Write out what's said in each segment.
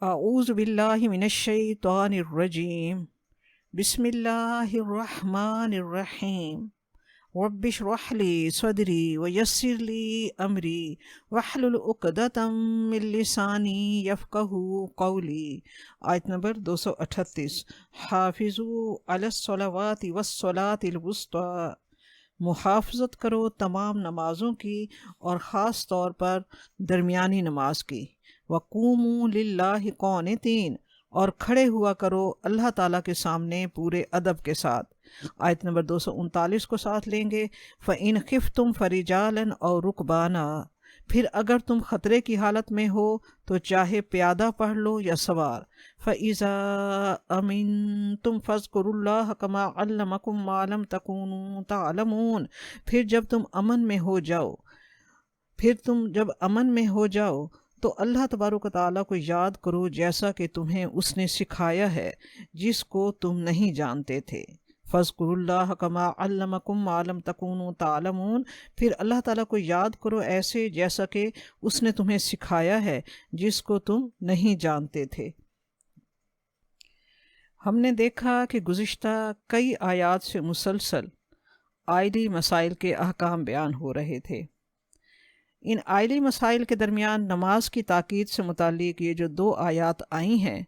اعوذ باللہ من الشیطان الرجیم، بسم اللہ الرحمن الرحیم۔ رب اشرح لی صدری ویسر لی امری واحلل عقدۃ من لسانی یفقہوا قولی۔ آیت نمبر 238۔ حافظوا علی الصلوات والصلاۃ الوسطی، محافظت کرو تمام نمازوں کی اور خاص طور پر درمیانی نماز کی۔ وقوموا للہ قانتین، اور کھڑے ہوا کرو اللہ تعالیٰ کے سامنے پورے ادب کے ساتھ۔ آیت نمبر 239 کو ساتھ لیں گے۔ فَإِنْ خِفْتُمْ فَرِجَالًا أَوْ رُكْبَانًا، پھر اگر تم خطرے کی حالت میں ہو تو چاہے پیادہ پڑھ لو یا سوار۔ فَإِذَا أَمِنْتُمْ فَاذْكُرُوا اللَّهَ كَمَا عَلَّمَكُمْ مَا لَمْ تَكُونُوا تَعْلَمُونَ، پھر جب تم امن میں ہو جاؤ تو اللہ تبارک و تعالیٰ کو یاد کرو جیسا کہ تمہیں اس نے سکھایا ہے جس کو تم نہیں جانتے تھے۔ فَاذْكُرُوا اللَّهَ كَمَا عَلَّمَكُمْ مَا لَمْ تَكُونُوا تَعْلَمُونَ، پھر اللہ تعالیٰ کو یاد کرو ایسے جیسا کہ اس نے تمہیں سکھایا ہے جس کو تم نہیں جانتے تھے۔ ہم نے دیکھا کہ گزشتہ کئی آیات سے مسلسل آئلی مسائل کے احکام بیان ہو رہے تھے۔ ان آئلی مسائل کے درمیان نماز کی تاکید سے متعلق یہ جو 2 آیات آئی ہیں،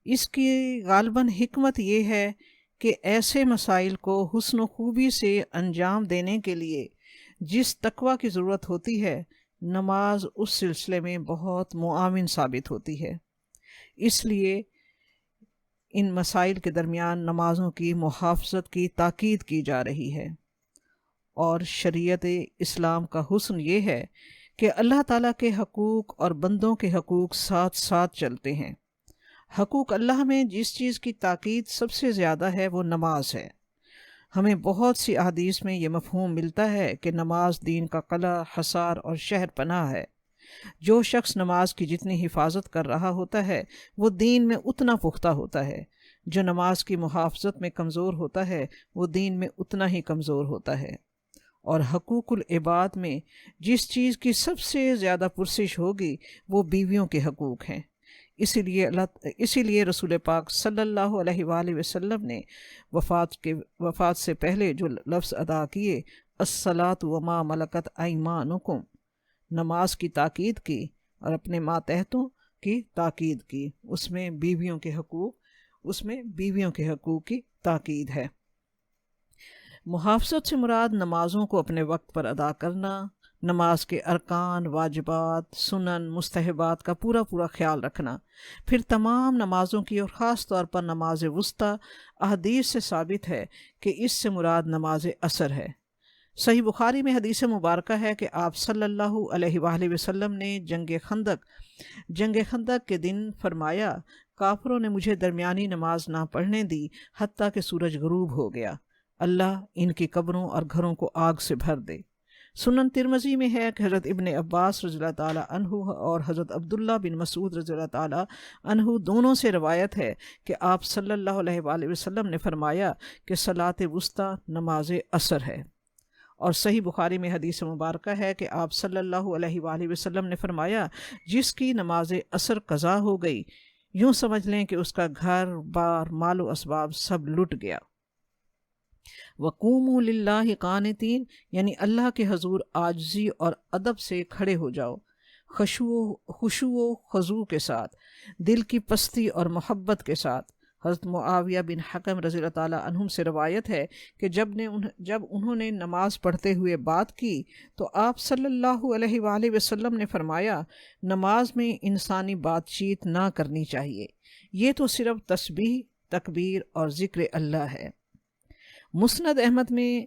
اس کی غالباً حکمت یہ ہے کہ ایسے مسائل کو حسن و خوبی سے انجام دینے کے لیے جس تقوی کی ضرورت ہوتی ہے، نماز اس سلسلے میں بہت معاون ثابت ہوتی ہے۔ اس لیے ان مسائل کے درمیان نمازوں کی محافظت کی تاکید کی جا رہی ہے۔ اور شریعت اسلام کا حسن یہ ہے کہ اللہ تعالیٰ کے حقوق اور بندوں کے حقوق ساتھ ساتھ چلتے ہیں۔ حقوق اللہ میں جس چیز کی تاکید سب سے زیادہ ہے وہ نماز ہے۔ ہمیں بہت سی احادیث میں یہ مفہوم ملتا ہے کہ نماز دین کا قلعہ، حصار اور شہر پناہ ہے۔ جو شخص نماز کی جتنی حفاظت کر رہا ہوتا ہے وہ دین میں اتنا پختہ ہوتا ہے، جو نماز کی محافظت میں کمزور ہوتا ہے وہ دین میں اتنا ہی کمزور ہوتا ہے۔ اور حقوق العباد میں جس چیز کی سب سے زیادہ پرسش ہوگی وہ بیویوں کے حقوق ہیں۔ اسی لیے رسول پاک صلی اللہ علیہ وآلہ وسلم نے وفات سے پہلے جو لفظ ادا کیے، الصلاۃ وما ملکت ایمانکم، نماز کی تاکید کی اور اپنے ماتحتوں کی تاکید کی، اس میں بیویوں کے حقوق کی تاکید ہے۔ محافظت سے مراد نمازوں کو اپنے وقت پر ادا کرنا، نماز کے ارکان، واجبات، سنن، مستحبات کا پورا خیال رکھنا، پھر تمام نمازوں کی اور خاص طور پر نماز وسطی احادیث سے ثابت ہے کہ اس سے مراد نماز عصر ہے۔ صحیح بخاری میں حدیث مبارکہ ہے کہ آپ صلی اللہ علیہ وآلہ وسلم نے جنگ خندق کے دن فرمایا، کافروں نے مجھے درمیانی نماز نہ پڑھنے دی حتیٰ کہ سورج غروب ہو گیا، اللہ ان کی قبروں اور گھروں کو آگ سے بھر دے۔ سنن ترمذی میں ہے کہ حضرت ابن عباس رضی اللہ تعالیٰ عنہ اور حضرت عبداللہ بن مسعود رضی اللہ تعالیٰ عنہ دونوں سے روایت ہے کہ آپ صلی اللہ علیہ وآلہ وسلم نے فرمایا کہ صلاۃ وسطی نماز عصر ہے۔ اور صحیح بخاری میں حدیث مبارکہ ہے کہ آپ صلی اللہ علیہ وآلہ وسلم نے فرمایا، جس کی نماز عصر قضا ہو گئی، یوں سمجھ لیں کہ اس کا گھر بار، مال و اسباب سب لٹ گیا۔ وقوموا للہ قانتین، یعنی اللہ کے حضور عاجزی اور ادب سے کھڑے ہو جاؤ، خشوع و خضوع کے ساتھ، دل کی پستی اور محبت کے ساتھ۔ حضرت معاویہ بن حکم رضی اللہ تعالیٰ عنہم سے روایت ہے کہ جب انہوں نے نماز پڑھتے ہوئے بات کی تو آپ صلی اللہ علیہ وآلہ وسلم نے فرمایا، نماز میں انسانی بات چیت نہ کرنی چاہیے، یہ تو صرف تسبیح، تکبیر اور ذکر اللہ ہے۔ مسند احمد میں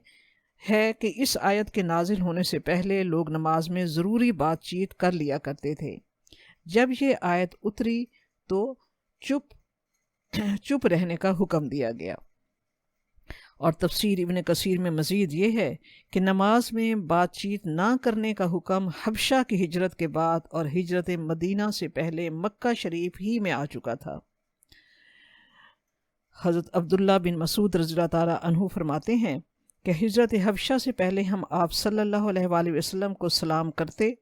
ہے کہ اس آیت کے نازل ہونے سے پہلے لوگ نماز میں ضروری بات چیت کر لیا کرتے تھے۔ جب یہ آیت اتری تو چپ رہنے کا حکم دیا گیا۔ اور تفسیر ابن کثیر میں مزید یہ ہے کہ نماز میں بات چیت نہ کرنے کا حکم حبشہ کی ہجرت کے بعد اور ہجرت مدینہ سے پہلے مکہ شریف ہی میں آ چکا تھا۔ حضرت عبداللہ بن مسعود رضی اللہ تعالیٰ عنہ فرماتے ہیں کہ ہجرت حبشہ سے پہلے ہم آپ صلی اللہ علیہ وآلہ وسلم کو سلام کرتے،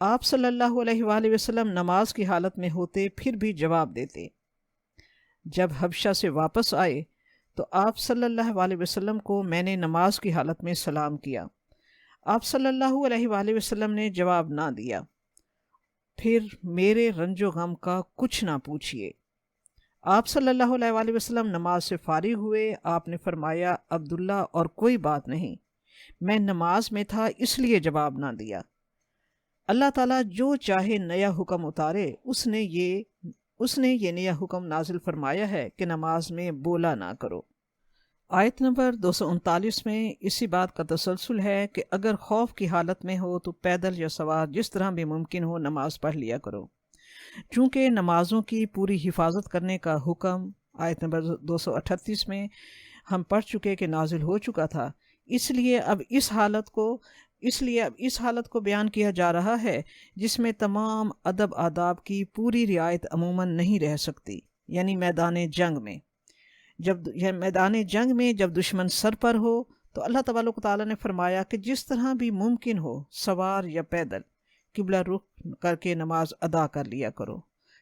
آپ صلی اللہ علیہ وآلہ وسلم نماز کی حالت میں ہوتے پھر بھی جواب دیتے۔ جب حبشہ سے واپس آئے تو آپ صلی اللہ علیہ وسلم کو میں نے نماز کی حالت میں سلام کیا۔ آپ صلی اللہ علیہ وآلہ وسلم نے جواب نہ دیا۔ پھر میرے رنج و غم کا کچھ نہ پوچھیے۔ آپ صلی اللہ علیہ وآلہ وسلم نماز سے فارغ ہوئے۔ آپ نے فرمایا، عبداللہ اور کوئی بات نہیں، میں نماز میں تھا اس لیے جواب نہ دیا۔ اللہ تعالیٰ جو چاہے نیا حکم اتارے، اس نے یہ نیا حکم نازل فرمایا ہے کہ نماز میں بولا نہ کرو۔ آیت نمبر 239 میں اسی بات کا تسلسل ہے کہ اگر خوف کی حالت میں ہو تو پیدل یا سوار جس طرح بھی ممکن ہو نماز پڑھ لیا کرو۔ چونکہ نمازوں کی پوری حفاظت کرنے کا حکم آیت نمبر 238 میں ہم پڑھ چکے کہ نازل ہو چکا تھا، اس لیے اب اس حالت کو بیان کیا جا رہا ہے جس میں تمام ادب آداب کی پوری رعایت عموماً نہیں رہ سکتی، یعنی میدان جنگ میں جب دشمن سر پر ہو تو اللہ تبارک و تعالیٰ نے فرمایا کہ جس طرح بھی ممکن ہو سوار یا پیدل قبلہ رخ کر کے نماز ادا کر لیا کرو۔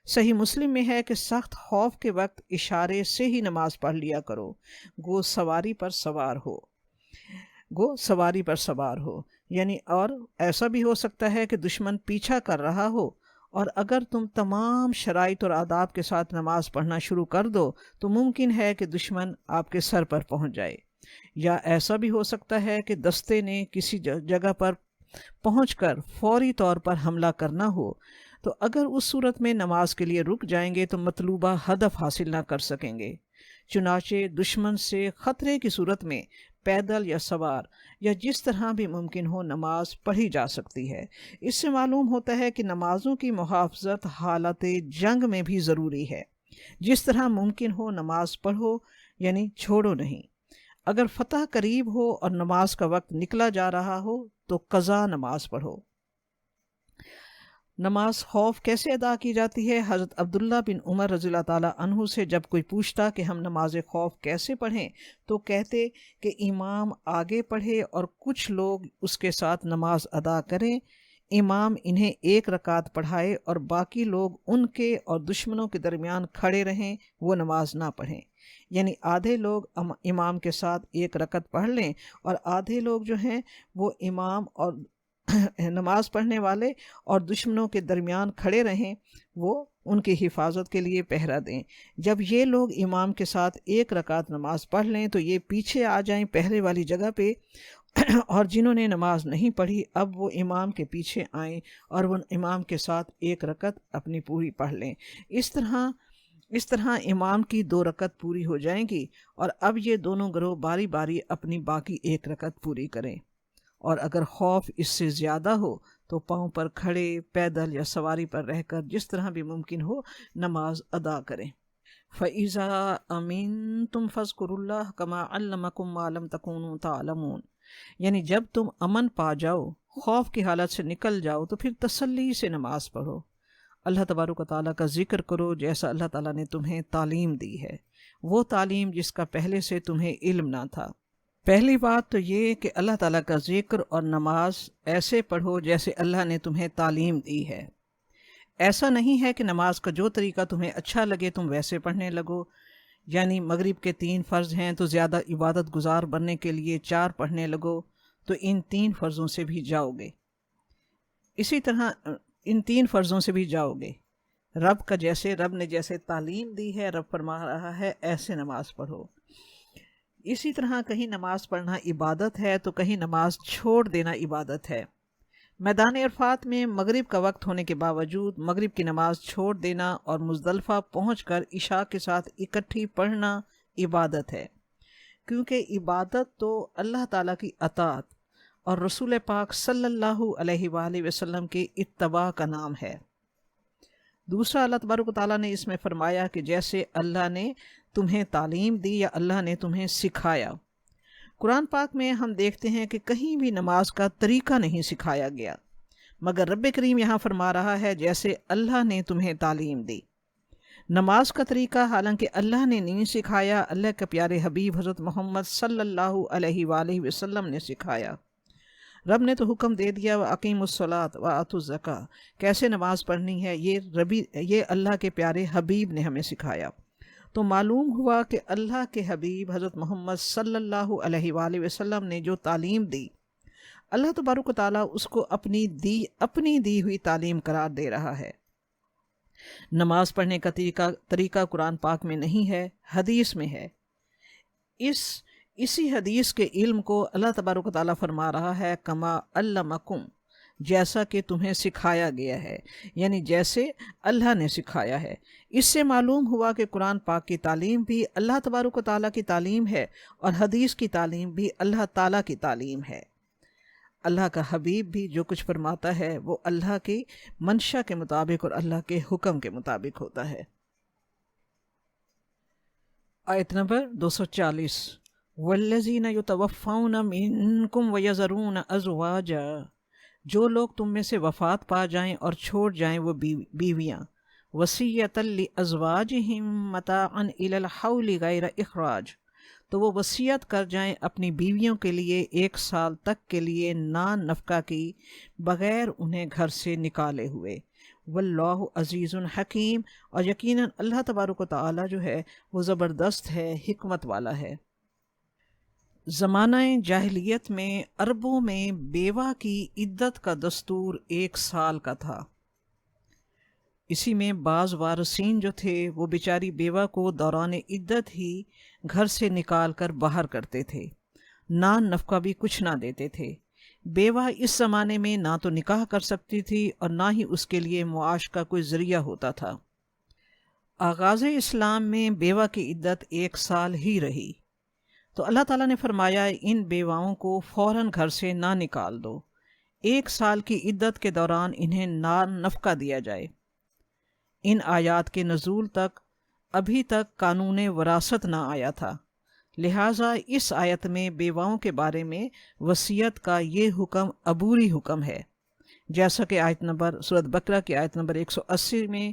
صحیح مسلم میں ہے کہ سخت خوف کے وقت اشارے سے ہی نماز پڑھ لیا کرو، گو سواری پر سوار ہو، یعنی اور ایسا بھی ہو سکتا ہے کہ دشمن پیچھا کر رہا ہو، اور اگر تم تمام شرائط اور آداب کے ساتھ نماز پڑھنا شروع کر دو تو ممکن ہے کہ دشمن آپ کے سر پر پہنچ جائے، یا ایسا بھی ہو سکتا ہے کہ دستے نے کسی جگہ پر پہنچ کر فوری طور پر حملہ کرنا ہو، تو اگر اس صورت میں نماز کے لیے رک جائیں گے تو مطلوبہ ہدف حاصل نہ کر سکیں گے۔ چنانچہ دشمن سے خطرے کی صورت میں پیدل یا سوار یا جس طرح بھی ممکن ہو نماز پڑھی جا سکتی ہے۔ اس سے معلوم ہوتا ہے کہ نمازوں کی محافظت حالت جنگ میں بھی ضروری ہے۔ جس طرح ممکن ہو نماز پڑھو، یعنی چھوڑو نہیں۔ اگر فتح قریب ہو اور نماز کا وقت نکلا جا رہا ہو تو قضا نماز پڑھو۔ نماز خوف کیسے ادا کی جاتی ہے؟ حضرت عبداللہ بن عمر رضی اللہ تعالیٰ عنہ سے جب کوئی پوچھتا کہ ہم نماز خوف کیسے پڑھیں تو کہتے کہ امام آگے پڑھے اور کچھ لوگ اس کے ساتھ نماز ادا کریں، امام انہیں 1 رکعت پڑھائے اور باقی لوگ ان کے اور دشمنوں کے درمیان کھڑے رہیں، وہ نماز نہ پڑھیں۔ یعنی آدھے لوگ امام کے ساتھ 1 رکعت پڑھ لیں اور آدھے لوگ جو ہیں وہ امام اور نماز پڑھنے والے اور دشمنوں کے درمیان کھڑے رہیں، وہ ان کی حفاظت کے لیے پہرا دیں۔ جب یہ لوگ امام کے ساتھ 1 رکعت نماز پڑھ لیں تو یہ پیچھے آ جائیں پہرے والی جگہ پہ، اور جنہوں نے نماز نہیں پڑھی اب وہ امام کے پیچھے آئیں اور وہ امام کے ساتھ 1 رکعت اپنی پوری پڑھ لیں۔ اس طرح امام کی 2 رکعت پوری ہو جائیں گی، اور اب یہ دونوں گروہ باری باری اپنی باقی 1 رکعت پوری کریں، اور اگر خوف اس سے زیادہ ہو تو پاؤں پر کھڑے، پیدل یا سواری پر رہ کر جس طرح بھی ممکن ہو نماز ادا کریں۔ فَإِذَا أَمِنْتُمْ فَاذْكُرُوا اللَّهَ كَمَا عَلَّمَكُمْ مَا لَمْ تَكُونُوا تَعْلَمُونَ، یعنی جب تم امن پا جاؤ، خوف کی حالت سے نکل جاؤ تو پھر تسلی سے نماز پڑھو، اللہ تبارک و تعالیٰ کا ذکر کرو جیسا اللہ تعالیٰ نے تمہیں تعلیم دی ہے، وہ تعلیم جس کا پہلے سے تمہیں علم نہ تھا۔ پہلی بات تو یہ کہ اللہ تعالیٰ کا ذکر اور نماز ایسے پڑھو جیسے اللہ نے تمہیں تعلیم دی ہے۔ ایسا نہیں ہے کہ نماز کا جو طریقہ تمہیں اچھا لگے تم ویسے پڑھنے لگو، یعنی مغرب کے 3 فرض ہیں تو زیادہ عبادت گزار بننے کے لیے 4 پڑھنے لگو تو ان 3 فرضوں سے بھی جاؤ گے۔ اسی طرح ان 3 فرضوں سے بھی جاؤ گے۔ رب نے جیسے تعلیم دی ہے، رب فرما رہا ہے ایسے نماز پڑھو۔ اسی طرح کہیں نماز پڑھنا عبادت ہے تو کہیں نماز چھوڑ دینا عبادت ہے۔ میدان عرفات میں مغرب کا وقت ہونے کے باوجود مغرب کی نماز چھوڑ دینا اور مزدلفہ پہنچ کر عشاء کے ساتھ اکٹھی پڑھنا عبادت ہے، کیونکہ عبادت تو اللہ تعالیٰ کی اطاعت اور رسول پاک صلی اللہ علیہ وآلہ وسلم کے اتباع کا نام ہے۔ دوسرا، اللہ تبارک و تعالیٰ نے اس میں فرمایا کہ جیسے اللہ نے تمہیں تعلیم دی یا اللہ نے تمہیں سکھایا۔ قرآن پاک میں ہم دیکھتے ہیں کہ کہیں بھی نماز کا طریقہ نہیں سکھایا گیا، مگر رب کریم یہاں فرما رہا ہے جیسے اللہ نے تمہیں تعلیم دی۔ نماز کا طریقہ حالانکہ اللہ نے نہیں سکھایا، اللہ کے پیارے حبیب حضرت محمد صلی اللہ علیہ وآلہ وسلم نے سکھایا۔ رب نے تو حکم دے دیا وَأَقِیمُوا الصَّلَاةَ وَآتُوا الزَّکَاۃَ، کیسے نماز پڑھنی ہے یہ اللہ کے پیارے حبیب نے ہمیں سکھایا۔ تو معلوم ہوا کہ اللہ کے حبیب حضرت محمد صلی اللہ علیہ وآلہ وسلم نے جو تعلیم دی، اللہ تبارک و تعالیٰ اس کو اپنی دی ہوئی تعلیم قرار دے رہا ہے۔ نماز پڑھنے کا طریقہ قرآن پاک میں نہیں ہے، حدیث میں ہے۔ اسی حدیث کے علم کو اللہ تبارک و تعالیٰ فرما رہا ہے کما علمکم، جیسا کہ تمہیں سکھایا گیا ہے، یعنی جیسے اللہ نے سکھایا ہے۔ اس سے معلوم ہوا کہ قرآن پاک کی تعلیم بھی اللہ تبارک و تعالیٰ کی تعلیم ہے اور حدیث کی تعلیم بھی اللہ تعالیٰ کی تعلیم ہے۔ اللہ کا حبیب بھی جو کچھ فرماتا ہے وہ اللہ کی منشا کے مطابق اور اللہ کے حکم کے مطابق ہوتا ہے۔ آیت نمبر 240، وَالَّذِينَ يُتَوَفَّوْنَ مِنْكُمْ وَيَذَرُونَ أَزْوَاجًا، جو لوگ تم میں سے وفات پا جائیں اور چھوڑ جائیں وہ بیویاں، وَصِيَّةً لِأَزْوَاجِهِمْ مَتَاعًا إِلَى الْحَوْلِ غَيْرَ إِخْرَاجٍ، تو وہ وصیت کر جائیں اپنی بیویوں کے لیے 1 سال تک کے لیے نان نفقہ کی، بغیر انہیں گھر سے نکالے ہوئے۔ واللہ عزیز حکیم، اور یقیناً اللہ تبارک و تعالیٰ جو ہے وہ زبردست ہے، حکمت والا ہے۔ زمانہ جاہلیت میں عربوں میں بیوہ کی عدت کا دستور 1 سال کا تھا۔ اسی میں بعض وارثین جو تھے وہ بیچاری بیوہ کو دوران عدت ہی گھر سے نکال کر باہر کرتے تھے، نان نفقہ بھی کچھ نہ دیتے تھے۔ بیوہ اس زمانے میں نہ تو نکاح کر سکتی تھی اور نہ ہی اس کے لیے معاش کا کوئی ذریعہ ہوتا تھا۔ آغاز اسلام میں بیوہ کی عدت 1 سال ہی رہی، تو اللہ تعالیٰ نے فرمایا ان بیواؤں کو فوراً گھر سے نہ نکال دو، 1 سال کی عدت کے دوران انہیں نان نفقہ دیا جائے۔ ان آیات کے نزول تک ابھی تک قانون وراثت نہ آیا تھا، لہٰذا اس آیت میں بیواؤں کے بارے میں وصیت کا یہ حکم عبوری حکم ہے، جیسا کہ سورۃ بقرہ کی آیت نمبر 180 میں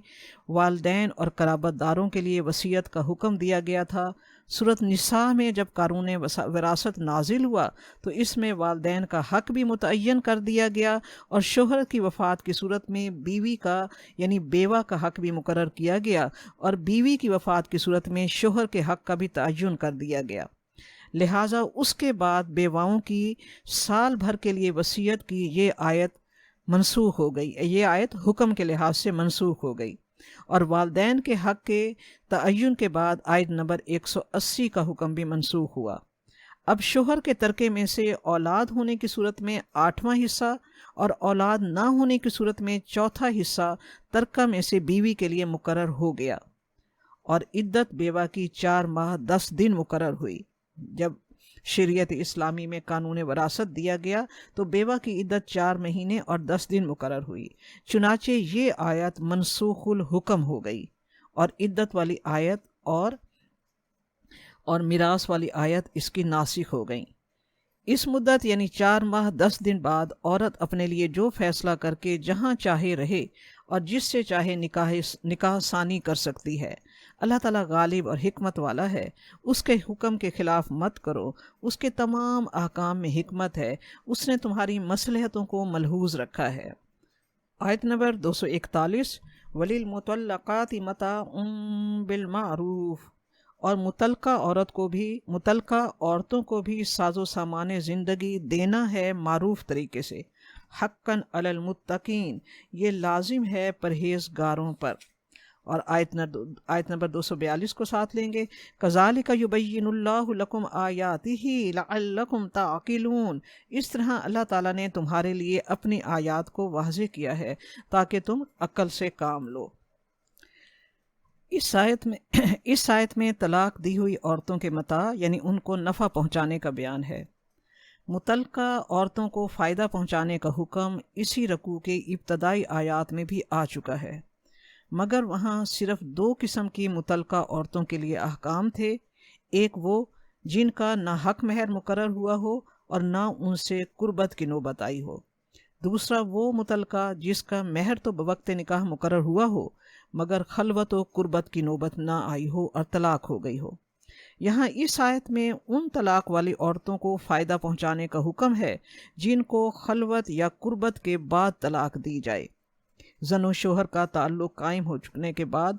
والدین اور قرابت داروں کے لیے وصیت کا حکم دیا گیا تھا۔ سورۃ نساء میں جب قانون وراثت نازل ہوا تو اس میں والدین کا حق بھی متعین کر دیا گیا اور شوہر کی وفات کی صورت میں بیوی کا یعنی بیوہ کا حق بھی مقرر کیا گیا، اور بیوی کی وفات کی صورت میں شوہر کے حق کا بھی تعین کر دیا گیا۔ لہٰذا اس کے بعد بیواؤں کی سال بھر کے لیے وصیت کی یہ آیت منسوخ ہو گئی، یہ آیت حکم کے لحاظ سے منسوخ ہو گئی، اور والدین کے حق کے تعین کے بعد آیت نمبر 180 کا حکم بھی منسوخ ہوا۔ اب شوہر کے ترکے میں سے اولاد ہونے کی صورت میں 8واں حصہ اور اولاد نہ ہونے کی صورت میں 4تھا حصہ ترکہ میں سے بیوی کے لیے مقرر ہو گیا، اور عدت بیوہ کی 4 ماہ 10 دن مقرر ہوئی۔ جب شریعت اسلامی میں قانون وراثت دیا گیا تو بیوہ کی عدت 4 مہینے اور 10 دن مقرر ہوئی، چنانچہ یہ آیت منسوخ الحکم ہو گئی، اور عدت والی آیت اور میراث والی آیت اس کی ناسخ ہو گئیں۔ اس مدت یعنی 4 ماہ 10 دن بعد عورت اپنے لیے جو فیصلہ کر کے جہاں چاہے رہے اور جس سے چاہے نکاح ثانی کر سکتی ہے۔ اللہ تعالیٰ غالب اور حکمت والا ہے، اس کے حکم کے خلاف مت کرو، اس کے تمام احکام میں حکمت ہے، اس نے تمہاری مصلحتوں کو ملحوظ رکھا ہے۔ آیت نمبر 241، وَلِلْمُطَلَّقَاتِ مَتَاعٌ بِالْمَعْرُوفِ، اور متعلقہ عورتوں کو بھی ساز و سامان زندگی دینا ہے معروف طریقے سے، حقاً علی المتقین، یہ لازم ہے پرہیزگاروں پر۔ اور آیت نمبر 242 کو ساتھ لیں گے، کذالک یبین اللہ لکم آیاتہ لعلکم تعقلون، اس طرح اللہ تعالیٰ نے تمہارے لیے اپنی آیات کو واضح کیا ہے تاکہ تم عقل سے کام لو۔ اس آیت میں طلاق دی ہوئی عورتوں کے متاع یعنی ان کو نفع پہنچانے کا بیان ہے۔ متعلقہ عورتوں کو فائدہ پہنچانے کا حکم اسی رکوع کے ابتدائی آیات میں بھی آ چکا ہے، مگر وہاں صرف 2 قسم کی متعلقہ عورتوں کے لیے احکام تھے، ایک وہ جن کا نہ حق مہر مقرر ہوا ہو اور نہ ان سے قربت کی نوبت آئی ہو، دوسرا وہ متعلقہ جس کا مہر تو بوقت نکاح مقرر ہوا ہو مگر خلوت و قربت کی نوبت نہ آئی ہو اور طلاق ہو گئی ہو۔ یہاں اس آیت میں ان طلاق والی عورتوں کو فائدہ پہنچانے کا حکم ہے جن کو خلوت یا قربت کے بعد طلاق دی جائے۔ زن و شوہر کا تعلق قائم ہو چکنے کے بعد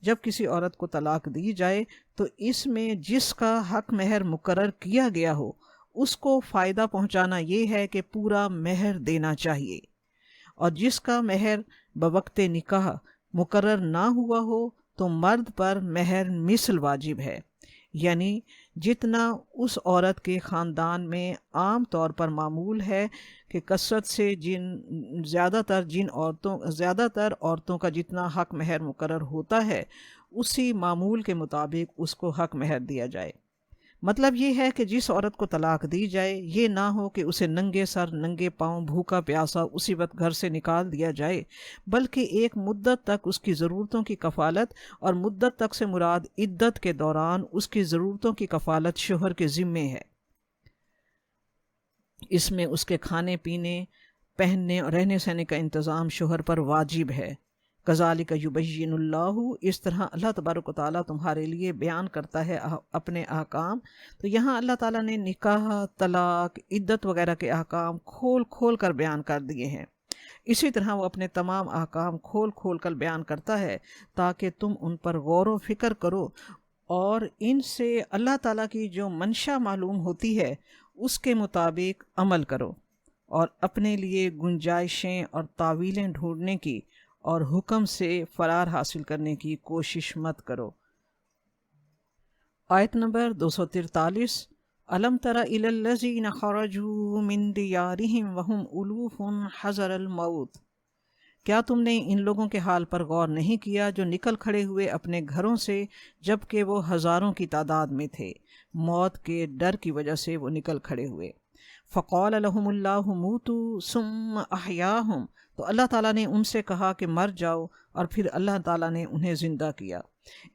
جب کسی عورت کو طلاق دی جائے تو اس میں جس کا حق مہر مقرر کیا گیا ہو اس کو فائدہ پہنچانا یہ ہے کہ پورا مہر دینا چاہیے، اور جس کا مہر بوقت نکاح مقرر نہ ہوا ہو تو مرد پر مہر مثل واجب ہے، یعنی جتنا اس عورت کے خاندان میں عام طور پر معمول ہے کہ کثرت سے زیادہ تر عورتوں کا جتنا حق مہر مقرر ہوتا ہے اسی معمول کے مطابق اس کو حق مہر دیا جائے۔ مطلب یہ ہے کہ جس عورت کو طلاق دی جائے یہ نہ ہو کہ اسے ننگے سر ننگے پاؤں بھوکا پیاسا اسی وقت گھر سے نکال دیا جائے، بلکہ ایک مدت تک اس کی ضرورتوں کی کفالت، اور مدت تک سے مراد عدت کے دوران اس کی ضرورتوں کی کفالت شوہر کے ذمے ہے۔ اس میں اس کے کھانے پینے، پہننے اور رہنے سہنے کا انتظام شوہر پر واجب ہے۔ کذالک یبین اللہ، اس طرح اللہ تبارک و تعالیٰ تمہارے لیے بیان کرتا ہے اپنے احکام۔ تو یہاں اللہ تعالیٰ نے نکاح، طلاق، عدت وغیرہ کے احکام کھول کھول کر بیان کر دیے ہیں۔ اسی طرح وہ اپنے تمام احکام کھول کھول کر بیان کرتا ہے تاکہ تم ان پر غور و فکر کرو اور ان سے اللہ تعالیٰ کی جو منشا معلوم ہوتی ہے اس کے مطابق عمل کرو، اور اپنے لیے گنجائشیں اور تعویلیں ڈھونڈنے کی اور حکم سے فرار حاصل کرنے کی کوشش مت کرو۔ آیت نمبر 243، الم تر الی الذین خرجوا من دیارہم وہم الوف حذر الموت، کیا تم نے ان لوگوں کے حال پر غور نہیں کیا جو نکل کھڑے ہوئے اپنے گھروں سے جبکہ وہ ہزاروں کی تعداد میں تھے، موت کے ڈر کی وجہ سے وہ نکل کھڑے ہوئے۔ فقال لهم اللہ موتوا ثم احیاہم، تو اللہ تعالیٰ نے ان سے کہا کہ مر جاؤ، اور پھر اللہ تعالیٰ نے انہیں زندہ کیا۔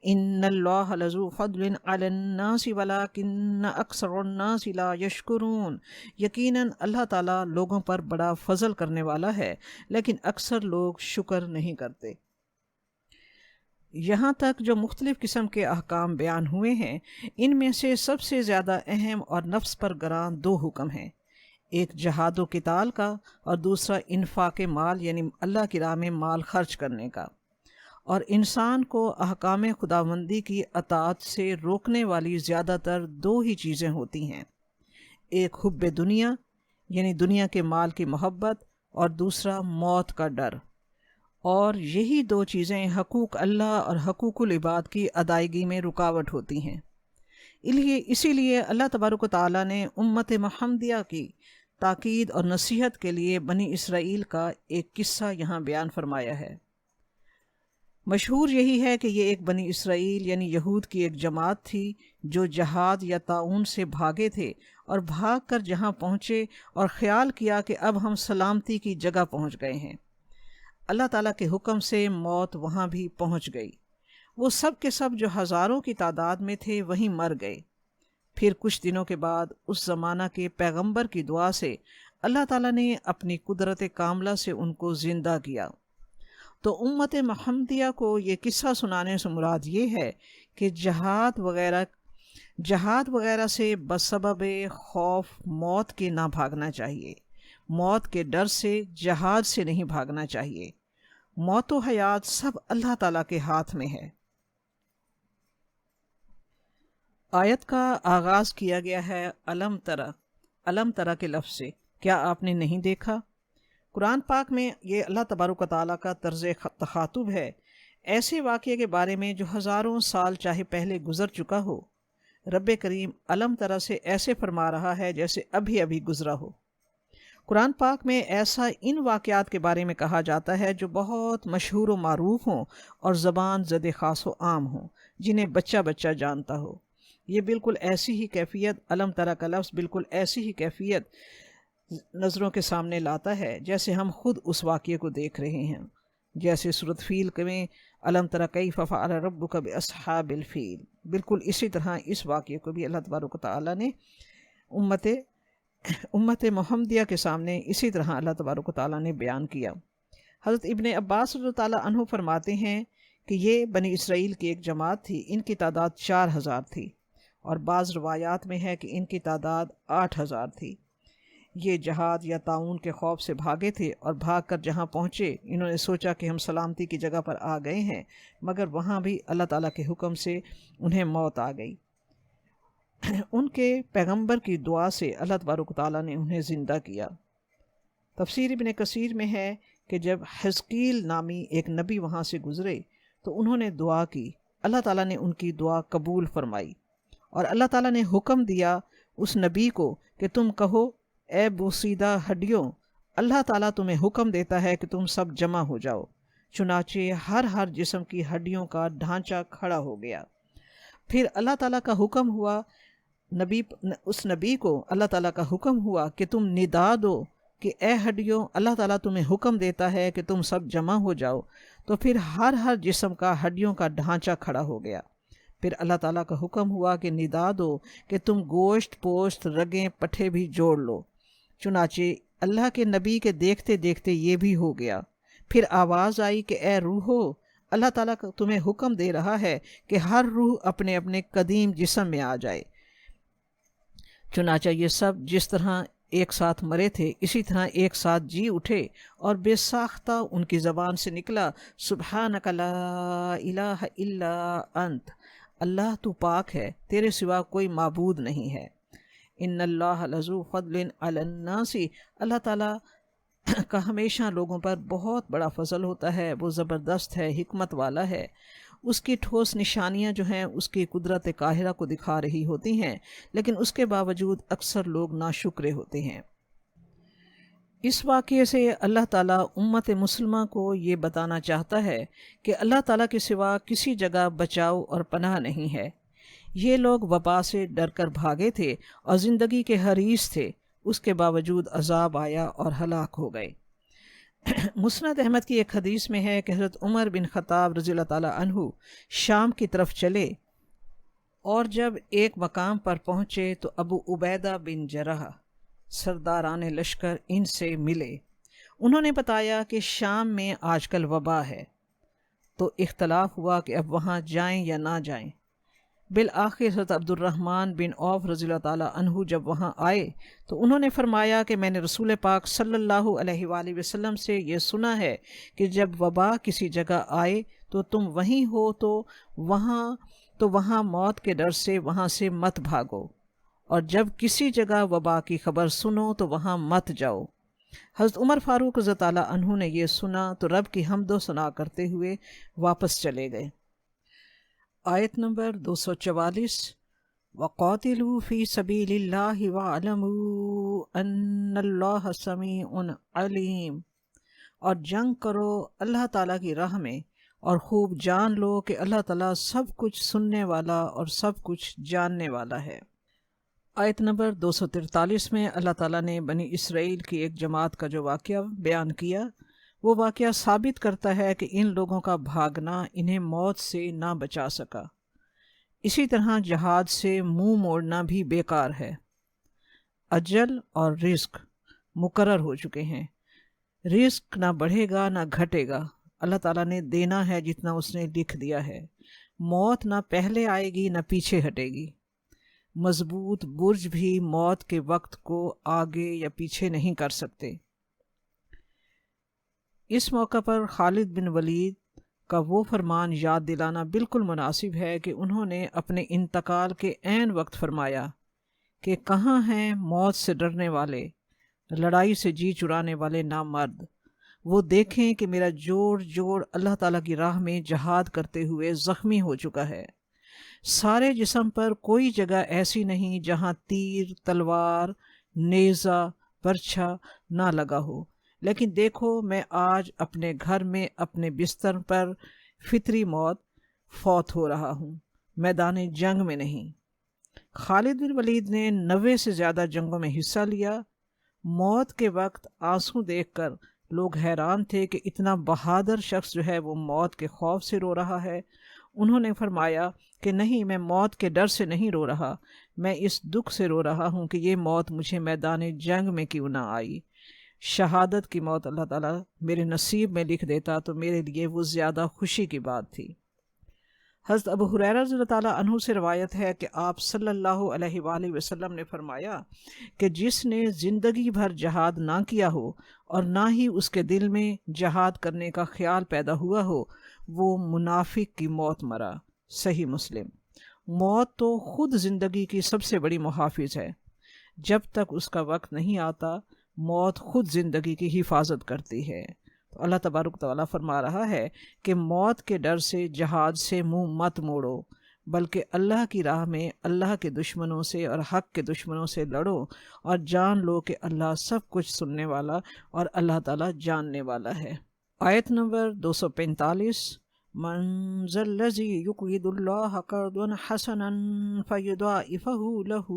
ان اللہ لذو فضل علی الناس ولکن اکثر الناس لا یشکرون، یقیناً اللہ تعالیٰ لوگوں پر بڑا فضل کرنے والا ہے لیکن اکثر لوگ شکر نہیں کرتے۔ یہاں تک جو مختلف قسم کے احکام بیان ہوئے ہیں ان میں سے سب سے زیادہ اہم اور نفس پر گراں دو حکم ہیں، ایک جہاد و قتال کا اور دوسرا انفاق مال یعنی اللہ کی راہ میں مال خرچ کرنے کا۔ اور انسان کو احکام خداوندی کی اطاعت سے روکنے والی زیادہ تر دو ہی چیزیں ہوتی ہیں، ایک حب دنیا یعنی دنیا کے مال کی محبت، اور دوسرا موت کا ڈر، اور یہی دو چیزیں حقوق اللہ اور حقوق العباد کی ادائیگی میں رکاوٹ ہوتی ہیں۔ اسی لیے اللہ تبارک و تعالیٰ نے امت محمدیہ کی تاکید اور نصیحت کے لیے بنی اسرائیل کا ایک قصہ یہاں بیان فرمایا ہے۔ مشہور یہی ہے کہ یہ ایک بنی اسرائیل یعنی یہود کی ایک جماعت تھی جو جہاد یا طاعون سے بھاگے تھے، اور بھاگ کر جہاں پہنچے اور خیال کیا کہ اب ہم سلامتی کی جگہ پہنچ گئے ہیں، اللہ تعالیٰ کے حکم سے موت وہاں بھی پہنچ گئی۔ وہ سب کے سب جو ہزاروں کی تعداد میں تھے وہیں مر گئے۔ پھر کچھ دنوں کے بعد اس زمانہ کے پیغمبر کی دعا سے اللہ تعالیٰ نے اپنی قدرت کاملہ سے ان کو زندہ کیا۔ تو امت محمدیہ کو یہ قصہ سنانے سے مراد یہ ہے کہ جہاد وغیرہ سے بسبب خوف موت کے نہ بھاگنا چاہیے، موت کے ڈر سے جہاد سے نہیں بھاگنا چاہیے۔ موت و حیات سب اللہ تعالیٰ کے ہاتھ میں ہے۔ آیت کا آغاز کیا گیا ہے علم ترا کے لفظ سے، کیا آپ نے نہیں دیکھا؟ قرآن پاک میں یہ اللہ تبارک و تعالیٰ کا طرز تخاطب ہے ایسے واقعے کے بارے میں جو ہزاروں سال چاہے پہلے گزر چکا ہو۔ رب کریم علم ترا سے ایسے فرما رہا ہے جیسے ابھی ابھی گزرا ہو۔ قرآن پاک میں ایسا ان واقعات کے بارے میں کہا جاتا ہے جو بہت مشہور و معروف ہوں اور زبان زد خاص و عام ہوں، جنہیں بچہ بچہ جانتا ہو۔ یہ بالکل ایسی ہی کیفیت، علم ترا کا لفظ بالکل ایسی ہی کیفیت نظروں کے سامنے لاتا ہے جیسے ہم خود اس واقعے کو دیکھ رہے ہیں، جیسے سورۃ فیل میں علم تر کیف فعل ربک باصحاب الفیل، بالکل اسی طرح اس واقعے کو بھی اللہ تبارک و تعالیٰ نے امت محمدیہ کے سامنے اسی طرح اللہ تبارک و تعالیٰ نے بیان کیا۔ حضرت ابن عباس رضی اللہ عنہ فرماتے ہیں کہ یہ بنی اسرائیل کی ایک جماعت تھی، ان کی تعداد 4000 تھی، اور بعض روایات میں ہے کہ ان کی تعداد 8,000 تھی۔ یہ جہاد یا طاعون کے خوف سے بھاگے تھے اور بھاگ کر جہاں پہنچے انہوں نے سوچا کہ ہم سلامتی کی جگہ پر آ گئے ہیں، مگر وہاں بھی اللہ تعالیٰ کے حکم سے انہیں موت آ گئی۔ ان کے پیغمبر کی دعا سے اللہ تبارک و تعالیٰ نے انہیں زندہ کیا۔ تفسیر ابن کثیر میں ہے کہ جب حزقیل نامی ایک نبی وہاں سے گزرے تو انہوں نے دعا کی، اللہ تعالیٰ نے ان کی دعا قبول فرمائی، اور اللہ تعالیٰ نے حکم دیا اس نبی کو کہ تم کہو، اے بوسیدہ ہڈیوں، اللہ تعالیٰ تمہیں حکم دیتا ہے کہ تم سب جمع ہو جاؤ۔ چنانچہ ہر جسم کی ہڈیوں کا ڈھانچہ کھڑا ہو گیا۔ پھر اللہ تعالیٰ کا حکم ہوا، اس نبی کو اللہ تعالیٰ کا حکم ہوا کہ تم ندا دو کہ اے ہڈیوں، اللہ تعالیٰ تمہیں حکم دیتا ہے کہ تم سب جمع ہو جاؤ۔ تو پھر ہر جسم کا ہڈیوں کا ڈھانچہ کھڑا ہو گیا۔ پھر اللہ تعالیٰ کا حکم ہوا کہ ندا دو کہ تم گوشت پوشت رگیں پٹھے بھی جوڑ لو۔ چنانچہ اللہ کے نبی کے دیکھتے دیکھتے یہ بھی ہو گیا۔ پھر آواز آئی کہ اے روحو، اللہ تعالیٰ تمہیں حکم دے رہا ہے کہ ہر روح اپنے اپنے قدیم جسم میں آ جائے۔ چنانچہ یہ سب جس طرح ایک ساتھ مرے تھے اسی طرح ایک ساتھ جی اٹھے، اور بے ساختہ ان کی زبان سے نکلا، سبحانک لا الہ الا انت، اللہ تو پاک ہے، تیرے سوا کوئی معبود نہیں ہے۔ ان اللہ لذو فضل علی الناس، اللہ تعالیٰ کا ہمیشہ لوگوں پر بہت بڑا فضل ہوتا ہے، وہ زبردست ہے، حکمت والا ہے۔ اس کی ٹھوس نشانیاں جو ہیں اس کی قدرت قاہرہ کو دکھا رہی ہوتی ہیں، لیکن اس کے باوجود اکثر لوگ ناشکرے ہوتے ہیں۔ اس واقعے سے اللہ تعالیٰ امت مسلمہ کو یہ بتانا چاہتا ہے کہ اللہ تعالیٰ کے سوا کسی جگہ بچاؤ اور پناہ نہیں ہے۔ یہ لوگ وبا سے ڈر کر بھاگے تھے اور زندگی کے حریص تھے، اس کے باوجود عذاب آیا اور ہلاک ہو گئے۔ مسند احمد کی ایک حدیث میں ہے کہ حضرت عمر بن خطاب رضی اللہ تعالیٰ عنہ شام کی طرف چلے، اور جب ایک مقام پر پہنچے تو ابو عبیدہ بن جرح سرداران لشکر ان سے ملے۔ انہوں نے بتایا کہ شام میں آج کل وبا ہے، تو اختلاف ہوا کہ اب وہاں جائیں یا نہ جائیں۔ بالآخر حضرت عبد الرحمن بن عوف رضی اللہ تعالیٰ عنہ جب وہاں آئے تو انہوں نے فرمایا کہ میں نے رسول پاک صلی اللہ علیہ وآلہ وسلم سے یہ سنا ہے کہ جب وبا کسی جگہ آئے تو تم وہیں ہو تو وہاں موت کے ڈر سے وہاں سے مت بھاگو، اور جب کسی جگہ وبا کی خبر سنو تو وہاں مت جاؤ۔ حضرت عمر فاروق رضی اللہ عنہ نے یہ سنا تو رب کی حمد و ثنا کرتے ہوئے واپس چلے گئے۔ آیت نمبر 244، وَقَاتِلُوا فِي سَبِيلِ اللَّهِ وَاعْلَمُوا أَنَّ اللَّهَ سَمِيعٌ عَلِيمٌ، اور جنگ کرو اللہ تعالیٰ کی راہ میں اور خوب جان لو کہ اللہ تعالیٰ سب کچھ سننے والا اور سب کچھ جاننے والا ہے۔ آیت نمبر 243 میں اللہ تعالیٰ نے بنی اسرائیل کی ایک جماعت کا جو واقعہ بیان کیا، وہ واقعہ ثابت کرتا ہے کہ ان لوگوں کا بھاگنا انہیں موت سے نہ بچا سکا۔ اسی طرح جہاد سے منہ موڑنا بھی بیکار ہے۔ اجل اور رزق مقرر ہو چکے ہیں، رزق نہ بڑھے گا نہ گھٹے گا، اللہ تعالیٰ نے دینا ہے جتنا اس نے لکھ دیا ہے۔ موت نہ پہلے آئے گی نہ پیچھے ہٹے گی۔ مضبوط برج بھی موت کے وقت کو آگے یا پیچھے نہیں کر سکتے۔ اس موقع پر خالد بن ولید کا وہ فرمان یاد دلانا بالکل مناسب ہے کہ انہوں نے اپنے انتقال کے عین وقت فرمایا کہ کہاں ہیں موت سے ڈرنے والے، لڑائی سے جی چرانے والے نامرد، وہ دیکھیں کہ میرا جوڑ اللہ تعالیٰ کی راہ میں جہاد کرتے ہوئے زخمی ہو چکا ہے۔ سارے جسم پر کوئی جگہ ایسی نہیں جہاں تیر، تلوار، نیزہ، برچھا نہ لگا ہو، لیکن دیکھو میں آج اپنے گھر میں اپنے بستر پر فطری موت فوت ہو رہا ہوں، میدان جنگ میں نہیں۔ خالد بن ولید نے 90 سے زیادہ جنگوں میں حصہ لیا۔ موت کے وقت آنسو دیکھ کر لوگ حیران تھے کہ اتنا بہادر شخص جو ہے وہ موت کے خوف سے رو رہا ہے۔ انہوں نے فرمایا کہ نہیں، میں موت کے ڈر سے نہیں رو رہا، میں اس دکھ سے رو رہا ہوں کہ یہ موت مجھے میدان جنگ میں کیوں نہ آئی۔ شہادت کی موت اللہ تعالیٰ میرے نصیب میں لکھ دیتا تو میرے لیے وہ زیادہ خوشی کی بات تھی۔ حضرت ابو ہریرہ رضی اللہ تعالیٰ عنہ سے روایت ہے کہ آپ صلی اللہ علیہ وآلہ وسلم نے فرمایا کہ جس نے زندگی بھر جہاد نہ کیا ہو اور نہ ہی اس کے دل میں جہاد کرنے کا خیال پیدا ہوا ہو، وہ منافق کی موت مرا۔ صحیح مسلم۔ موت تو خود زندگی کی سب سے بڑی محافظ ہے۔ جب تک اس کا وقت نہیں آتا، موت خود زندگی کی حفاظت کرتی ہے۔ تو اللہ تبارک تعالیٰ فرما رہا ہے کہ موت کے ڈر سے جہاد سے منہ مت موڑو، بلکہ اللہ کی راہ میں اللہ کے دشمنوں سے اور حق کے دشمنوں سے لڑو، اور جان لو کہ اللہ سب کچھ سننے والا اور اللہ تعالیٰ جاننے والا ہے۔ آیت نمبر 245، من ذا الذی یقرض اللہ قرضا حسنا فیضاعفہ لہ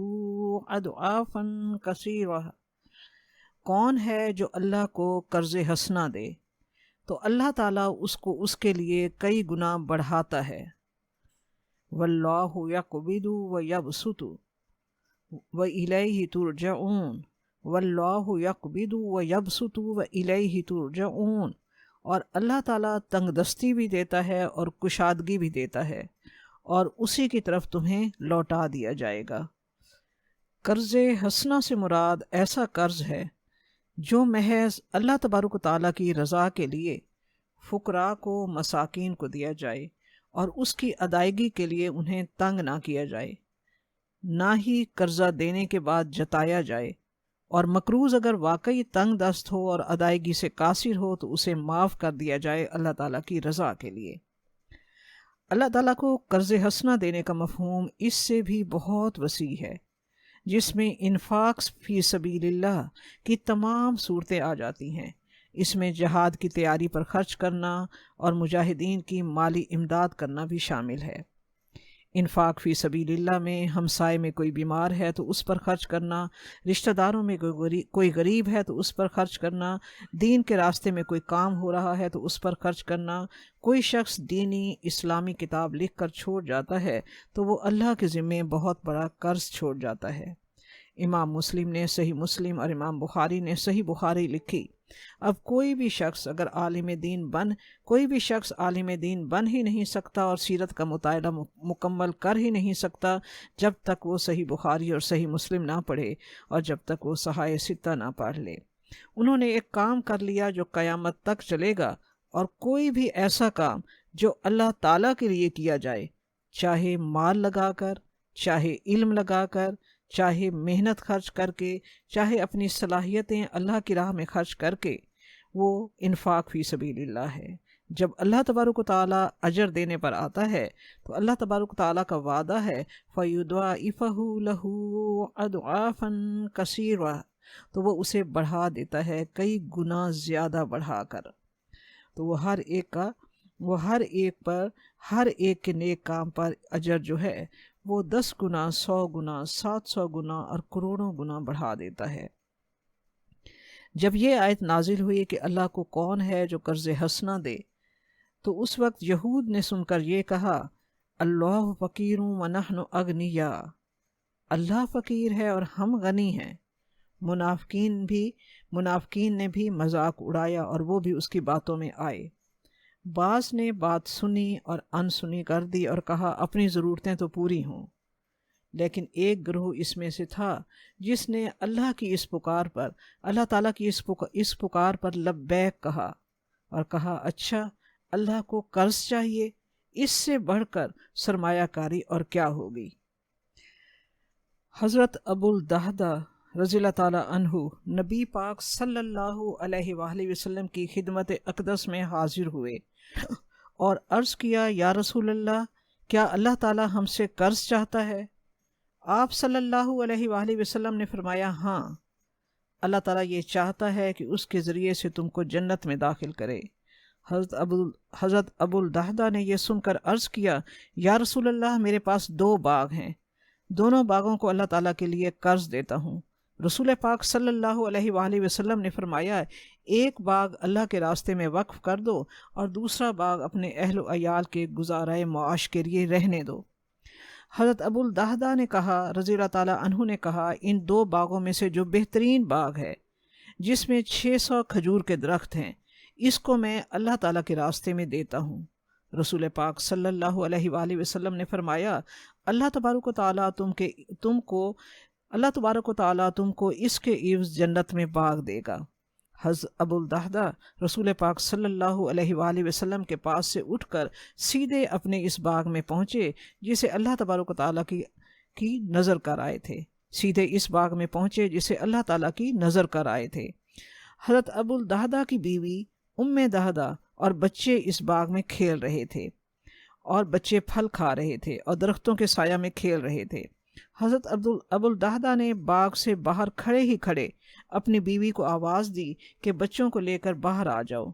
اضعافا کثیرہ۔ کون ہے جو اللہ کو قرض حسنہ دے تو اللہ تعالیٰ اس کو اس کے لیے کئی گنا بڑھاتا ہے۔ واللہ یقبض ویبسط وإلیہ ترجعون، واللہ یقبض ویبسط وإلیہ ترجعون، اور اللہ تعالیٰ تنگ دستی بھی دیتا ہے اور کشادگی بھی دیتا ہے، اور اسی کی طرف تمہیں لوٹا دیا جائے گا۔ قرض حسنہ سے مراد ایسا قرض ہے جو محض اللہ تبارک و تعالیٰ کی رضا کے لیے فقراء کو، مساکین کو دیا جائے، اور اس کی ادائیگی کے لیے انہیں تنگ نہ کیا جائے، نہ ہی قرضہ دینے کے بعد جتایا جائے، اور مقروض اگر واقعی تنگ دست ہو اور ادائیگی سے قاصر ہو تو اسے معاف کر دیا جائے اللہ تعالیٰ کی رضا کے لیے۔ اللہ تعالیٰ کو قرض حسنہ دینے کا مفہوم اس سے بھی بہت وسیع ہے، جس میں انفاق فی سبیل اللہ کی تمام صورتیں آ جاتی ہیں۔ اس میں جہاد کی تیاری پر خرچ کرنا اور مجاہدین کی مالی امداد کرنا بھی شامل ہے۔ انفاق فی سبیل اللہ میں ہمسائے میں کوئی بیمار ہے تو اس پر خرچ کرنا، رشتہ داروں میں کوئی غریب ہے تو اس پر خرچ کرنا، دین کے راستے میں کوئی کام ہو رہا ہے تو اس پر خرچ کرنا۔ کوئی شخص دینی اسلامی کتاب لکھ کر چھوڑ جاتا ہے تو وہ اللہ کے ذمے بہت بڑا قرض چھوڑ جاتا ہے۔ امام مسلم نے صحیح مسلم اور امام بخاری نے صحیح بخاری لکھی۔ اب کوئی بھی شخص عالم دین بن ہی نہیں سکتا اور سیرت کا مطالعہ مکمل کر ہی نہیں سکتا جب تک وہ صحیح بخاری اور صحیح مسلم نہ پڑھے، اور جب تک وہ صحائح ستہ نہ پڑھ لے۔ انہوں نے ایک کام کر لیا جو قیامت تک چلے گا، اور کوئی بھی ایسا کام جو اللہ تعالیٰ کے لیے کیا جائے، چاہے مال لگا کر، چاہے علم لگا کر، چاہے محنت خرچ کر کے، چاہے اپنی صلاحیتیں اللہ کی راہ میں خرچ کر کے، وہ انفاق فی سبیل اللہ ہے۔ جب اللہ تبارک و تعالیٰ اجر دینے پر آتا ہے تو اللہ تبارک و تعالیٰ کا وعدہ ہے فَيُضَاعِفَهُ لَهُ أَضْعَافًا كَثِيرًا، تو وہ اسے بڑھا دیتا ہے کئی گنا زیادہ بڑھا کر۔ تو وہ ہر ایک کے نیک کام پر اجر جو ہے وہ 10 گنا، 100 گنا، 700 گنا اور کروڑوں گنا بڑھا دیتا ہے۔ جب یہ آیت نازل ہوئی کہ اللہ کو کون ہے جو قرض حسنہ دے، تو اس وقت یہود نے سن کر یہ کہا، اللہ فقیر ونحن اغنیاء، اللہ فقیر ہے اور ہم غنی ہیں۔ منافقین نے بھی مذاق اڑایا اور وہ بھی اس کی باتوں میں آئے۔ بعض نے بات سنی اور انسنی کر دی اور کہا اپنی ضرورتیں تو پوری ہوں، لیکن ایک گروہ اس میں سے تھا جس نے اللہ تعالیٰ کی اس پکار پر لبیک کہا، اور کہا اچھا اللہ کو قرض چاہیے، اس سے بڑھ کر سرمایہ کاری اور کیا ہوگی۔ حضرت ابو الدہدہ رضی اللہ تعالیٰ عنہ نبی پاک صلی اللہ علیہ وآلہ وسلم کی خدمت اقدس میں حاضر ہوئے اور عرض کیا، یا رسول اللہ، کیا اللہ تعالیٰ ہم سے قرض چاہتا ہے؟ آپ صلی اللہ علیہ وآلہ وسلم نے فرمایا، ہاں، اللہ تعالیٰ یہ چاہتا ہے کہ اس کے ذریعے سے تم کو جنت میں داخل کرے۔ حضرت ابو الدہدہ نے یہ سن کر عرض کیا، یا رسول اللہ، میرے پاس 2 باغ ہیں، دونوں باغوں کو اللہ تعالیٰ کے لیے قرض دیتا ہوں۔ رسول پاک صلی اللہ علیہ وآلہ وسلم نے فرمایا، ایک باغ اللہ کے راستے میں وقف کر دو اور دوسرا باغ اپنے اہل و عیال کے گزارۂ معاش کے لیے رہنے دو۔ حضرت ابو الدہدہ نے کہا، رضی اللہ تعالیٰ عنہ نے کہا، ان 2 باغوں میں سے جو بہترین باغ ہے، جس میں 600 کھجور کے درخت ہیں، اس کو میں اللہ تعالیٰ کے راستے میں دیتا ہوں۔ رسول پاک صلی اللہ علیہ وآلہ وسلم نے فرمایا اللہ تبارک و تعالیٰ تم کو اس کے عوض جنت میں باغ دے گا۔ حضرت ابو الدہدہ رسول پاک صلی اللہ علیہ وآلہ وسلم کے پاس سے اٹھ کر سیدھے اپنے اس باغ میں پہنچے جسے اللہ تبارک و تعالیٰ کی نظر کر آئے تھے حضرت ابو الدہدہ کی بیوی ام دہدہ اور بچے اس باغ میں کھیل رہے تھے، اور بچے پھل کھا رہے تھے اور درختوں کے سایہ میں کھیل رہے تھے۔ حضرت ابو الدہدہ نے باغ سے باہر کھڑے اپنی بیوی کو آواز دی کہ بچوں کو لے کر باہر آ جاؤ،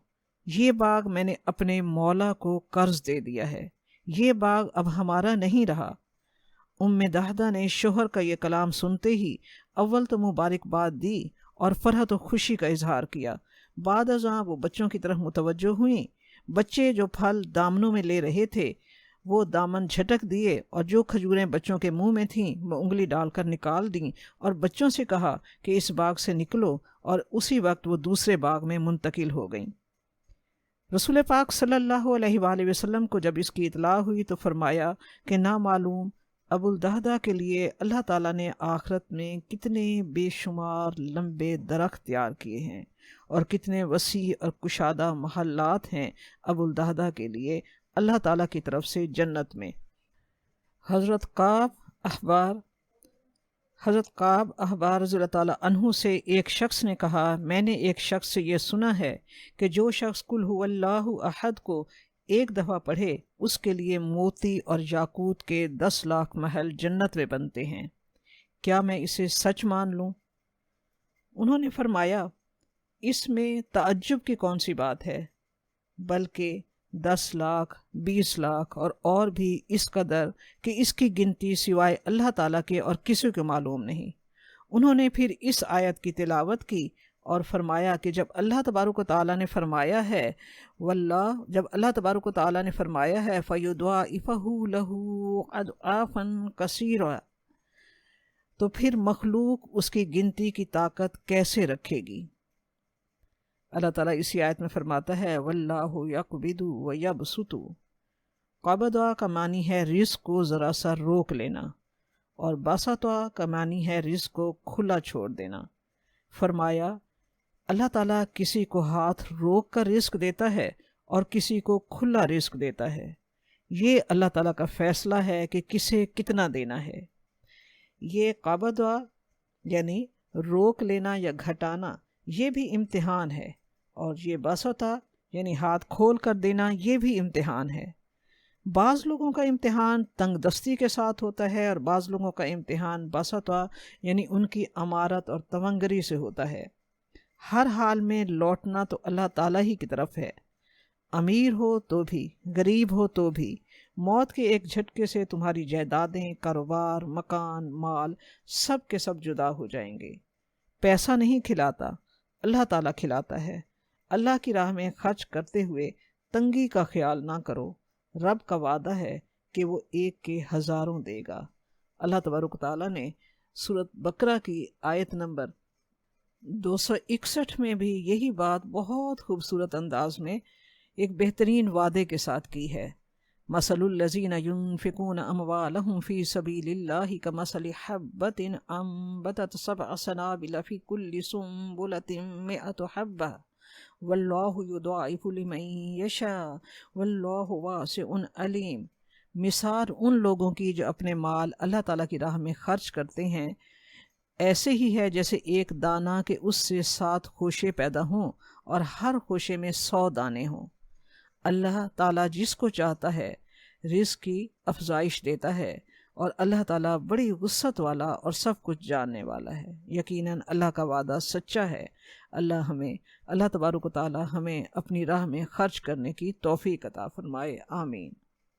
یہ باغ میں نے اپنے مولا کو قرض دے دیا ہے، یہ باغ اب ہمارا نہیں رہا۔ ام دہدہ نے شوہر کا یہ کلام سنتے ہی اول تو مبارکباد دی اور فرحت و خوشی کا اظہار کیا، بعد ازاں وہ بچوں کی طرف متوجہ ہوئیں۔ بچے جو پھل دامنوں میں لے رہے تھے وہ دامن جھٹک دیے، اور جو کھجوریں بچوں کے منہ میں تھیں وہ انگلی ڈال کر نکال دیں، اور بچوں سے کہا کہ اس باغ سے نکلو، اور اسی وقت وہ دوسرے باغ میں منتقل ہو گئیں۔ رسول پاک صلی اللہ علیہ وآلہ وسلم کو جب اس کی اطلاع ہوئی تو فرمایا کہ نامعلوم ابو الدہدہ کے لیے اللہ تعالیٰ نے آخرت میں کتنے بے شمار لمبے درخت تیار کیے ہیں، اور کتنے وسیع اور کشادہ محلات ہیں ابو الدہدہ کے لیے اللہ تعالیٰ کی طرف سے جنت میں۔ حضرت قعب احبار رضی اللہ تعالیٰ عنہ سے ایک شخص نے کہا، میں نے ایک شخص سے یہ سنا ہے کہ جو شخص قل هو اللہ احد کو ایک دفعہ پڑھے اس کے لیے موتی اور یاقوت کے 10 لاکھ محل جنت میں بنتے ہیں، کیا میں اسے سچ مان لوں؟ انہوں نے فرمایا اس میں تعجب کی کون سی بات ہے، بلکہ 10 لاکھ 20 لاکھ اور بھی اس قدر کہ اس کی گنتی سوائے اللہ تعالیٰ کے اور کسی کو معلوم نہیں۔ انہوں نے پھر اس آیت کی تلاوت کی اور فرمایا کہ جب اللہ تبارک و تعالیٰ نے فرمایا ہے فَيُضَاعِفَهُ لَهُ أَضْعَافًا كَثِيرًا، تو پھر مخلوق اس کی گنتی کی طاقت کیسے رکھے گی؟ اللہ تعالیٰ اسی آیت میں فرماتا ہے وَاللَّهُ يَقْبِضُ وَيَبْسُطُ۔ قبضہ کا معنی ہے رزق کو ذرا سا روک لینا، اور باسطہ کا معنی ہے رزق کو کھلا چھوڑ دینا۔ فرمایا اللہ تعالیٰ کسی کو ہاتھ روک کر رزق دیتا ہے اور کسی کو کھلا رزق دیتا ہے، یہ اللہ تعالیٰ کا فیصلہ ہے کہ کسے کتنا دینا ہے۔ یہ قبضہ یعنی روک لینا یا گھٹانا یہ بھی امتحان ہے، اور یہ باسطہ یعنی ہاتھ کھول کر دینا یہ بھی امتحان ہے۔ بعض لوگوں کا امتحان تنگ دستی کے ساتھ ہوتا ہے، اور بعض لوگوں کا امتحان باسطہ یعنی ان کی امارت اور تونگری سے ہوتا ہے۔ ہر حال میں لوٹنا تو اللہ تعالیٰ ہی کی طرف ہے، امیر ہو تو بھی غریب ہو تو بھی۔ موت کے ایک جھٹکے سے تمہاری جائیدادیں، کاروبار، مکان، مال سب کے سب جدا ہو جائیں گے۔ پیسہ نہیں کھلاتا، اللہ تعالیٰ کھلاتا ہے۔ اللہ کی راہ میں خرچ کرتے ہوئے تنگی کا خیال نہ کرو، رب کا وعدہ ہے کہ وہ ایک کے ہزاروں دے گا۔ اللہ تبارک تعالیٰ نے سورۃ بقرہ کی آیت نمبر 261 میں بھی یہی بات بہت خوبصورت انداز میں ایک بہترین وعدے کے ساتھ کی ہے۔ مثل الذین ينفقون اموالهم فی سبیل اللہ کمثل حبۃ انبتت 7 سنابل فی کل سنبلۃ 100 حبۃ واللہ یضاعف لمن یشاء واللہ واسع علیم۔ مثال ان لوگوں کی جو اپنے مال اللہ تعالیٰ کی راہ میں خرچ کرتے ہیں ایسے ہی ہے جیسے ایک دانہ کہ اس سے 7 خوشے پیدا ہوں اور ہر خوشے میں 100 دانے ہوں۔ اللہ تعالیٰ جس کو چاہتا ہے رزق کی افزائش دیتا ہے، اور اللہ تعالیٰ بڑی وسعت والا اور سب کچھ جاننے والا ہے۔ یقیناً اللہ کا وعدہ سچا ہے۔ اللہ تبارک و تعالیٰ ہمیں اپنی راہ میں خرچ کرنے کی توفیق عطا فرمائے، آمین۔